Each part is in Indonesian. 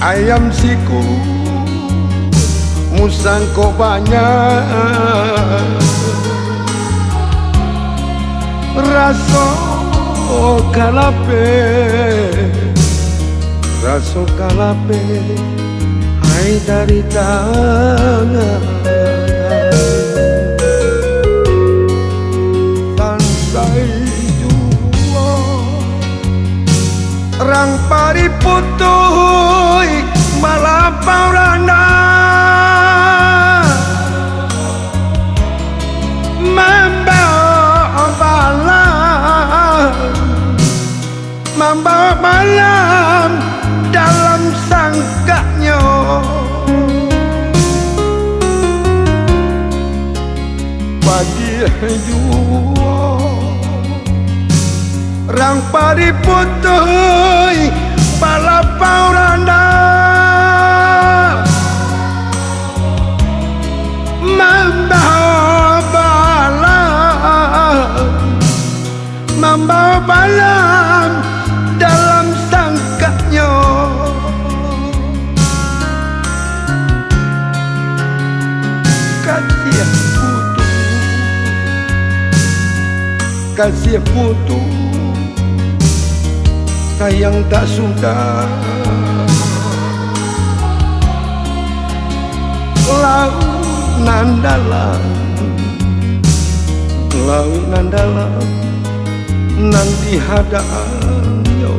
ayam siku musang kok banyak raso kalape hai dari tangan tansai jua rang pariputuh malapaurana membawa malam dalam sangkanya pagi jua rang pariputuh palapaurana membawa malam dalam sangkanya kasih putu sayang tak sudah laut nandalan nanti hadaan ya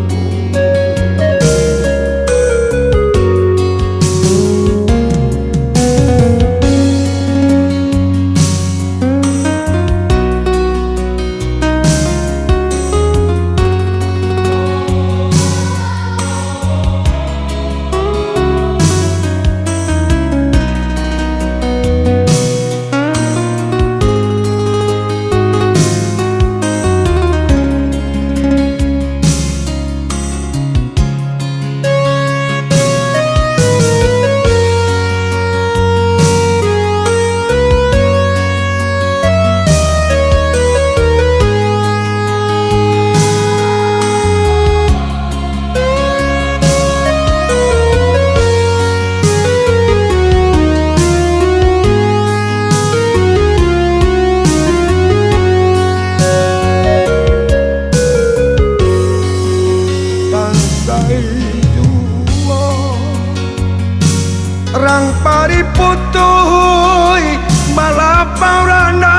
rang pariputuh malapaurana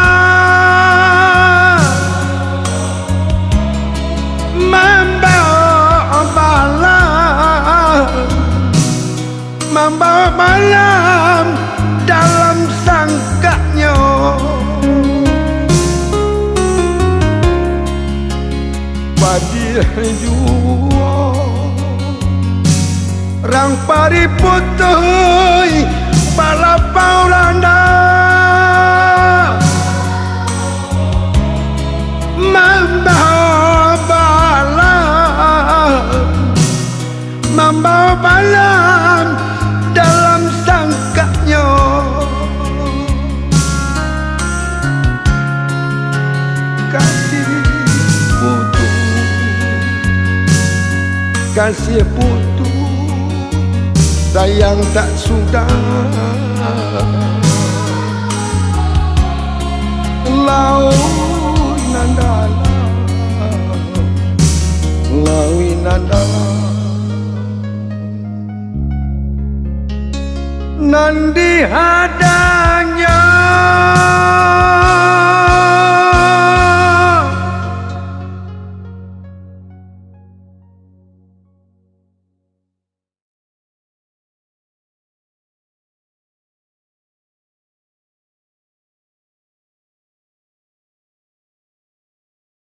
membawa malam dalam sangkanya padi jua rang pariputuh palapaurana membawa malam dalam sangkanya kasih putu sayang tak sudah laut nandalan nandi hadanya